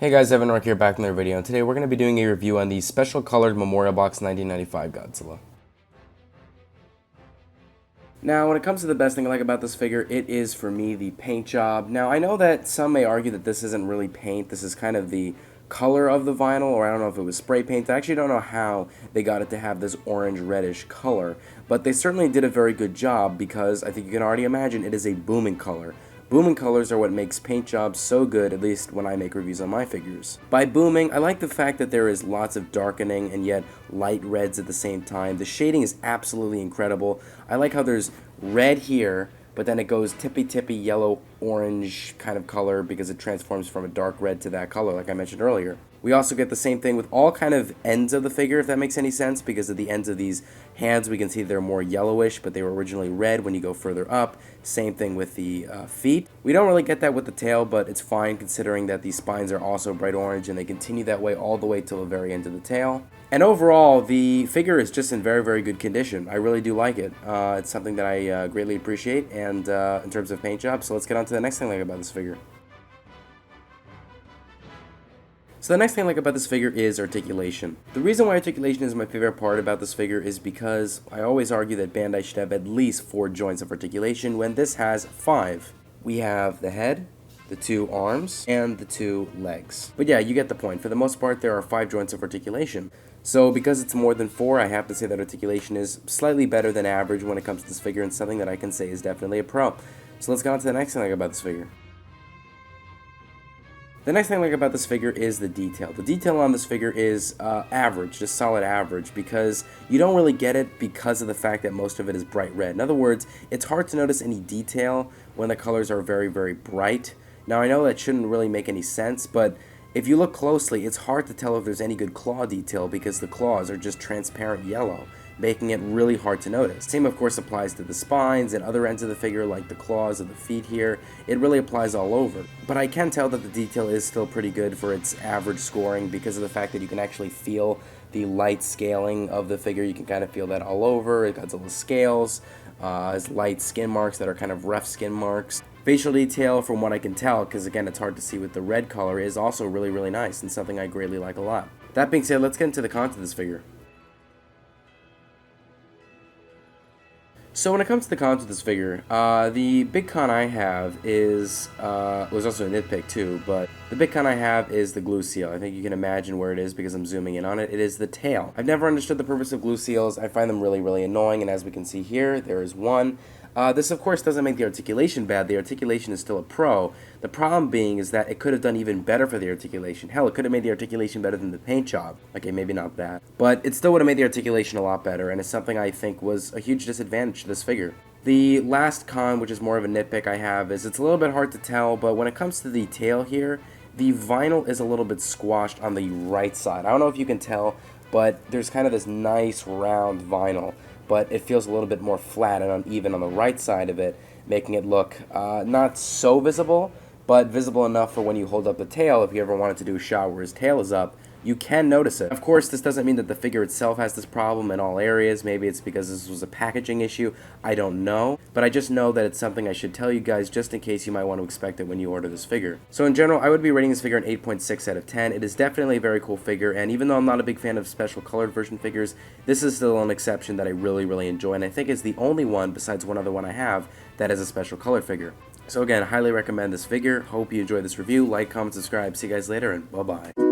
Hey guys, Evan Rock here, back in another video, and today we're going to be doing a review on the Special Colored Memorial Box 1995 Godzilla. Now, when it comes to the best thing I like about this figure, it is, for me, the paint job. Now, I know that some may argue that this isn't really paint, this is kind of the color of the vinyl, or I don't know if it was spray paint. I actually don't know how they got it to have this orange-reddish color, but they certainly did a very good job because I think you can already imagine it is a booming color. Booming colors are what makes paint jobs so good, at least when I make reviews on my figures. By booming, I like the fact that there is lots of darkening and yet light reds at the same time. The shading is absolutely incredible. I like how there's red here, but then it goes tippy yellow orange kind of color because it transforms from a dark red to that color like I mentioned earlier. We also get the same thing with all kind of ends of the figure, if that makes any sense, because at the ends of these hands we can see they're more yellowish, but they were originally red when you go further up. Same thing with the feet. We don't really get that with the tail, but it's fine considering that these spines are also bright orange and they continue that way all the way till the very end of the tail. And overall, the figure is just in very good condition. I really do like it. It's something that I greatly appreciate, and in terms of paint job, so let's get on to the next thing I like about this figure. So the next thing I like about this figure is articulation. The reason why articulation is my favorite part about this figure is because I always argue that Bandai should have at least 4 joints of articulation when this has 5. We have the head, the 2 arms, and the 2 legs. But yeah, you get the point. For the most part, there are 5 joints of articulation. So because it's more than 4, I have to say that articulation is slightly better than average when it comes to this figure, and something that I can say is definitely a pro. So let's go on to the next thing I like about this figure. The next thing I like about this figure is the detail. The detail on this figure is average, just solid average, because you don't really get it because of the fact that most of it is bright red. In other words, it's hard to notice any detail when the colors are very bright. Now, I know that shouldn't really make any sense, but if you look closely, it's hard to tell if there's any good claw detail because the claws are just transparent yellow, making it really hard to notice. Same, of course, applies to the spines and other ends of the figure, like the claws of the feet here. It really applies all over. But I can tell that the detail is still pretty good for its average scoring because of the fact that you can actually feel the light scaling of the figure. You can kind of feel that all over. It got little scales, has light skin marks that are kind of rough skin marks. Facial detail, from what I can tell, because again it's hard to see with the red color, is also really nice and something I greatly like a lot. That being said, let's get into the content of this figure. So when it comes to the cons of this figure, the big con I have is, was also a nitpick too, but the big con I have is the glue seal. I think you can imagine where it is because I'm zooming in on it. It is the tail. I've never understood the purpose of glue seals. I find them really annoying, and as we can see here, there is one. This of course doesn't make the articulation bad. The articulation is still a pro. The problem being is that it could have done even better for the articulation. Hell, it could have made the articulation better than the paint job. Okay, maybe not that. But it still would have made the articulation a lot better, and it's something I think was a huge disadvantage to this figure. The last con, which is more of a nitpick I have, is it's a little bit hard to tell, but when it comes to the tail here, the vinyl is a little bit squashed on the right side. I don't know if you can tell, but there's kind of this nice round vinyl, but it feels a little bit more flat and uneven on the right side of it, making it look not so visible, but visible enough for when you hold up the tail. If you ever wanted to do a shot where his tail is up, you can notice it. Of course, this doesn't mean that the figure itself has this problem in all areas. Maybe it's because this was a packaging issue. I don't know. But I just know that it's something I should tell you guys just in case you might want to expect it when you order this figure. So in general, I would be rating this figure an 8.6 out of 10. It is definitely a very cool figure, and even though I'm not a big fan of special colored version figures, this is still an exception that I really enjoy, and I think it's the only one, besides one other one I have, that is a special colored figure. So again, highly recommend this figure. Hope you enjoyed this review. Like, comment, subscribe. See you guys later, and bye-bye.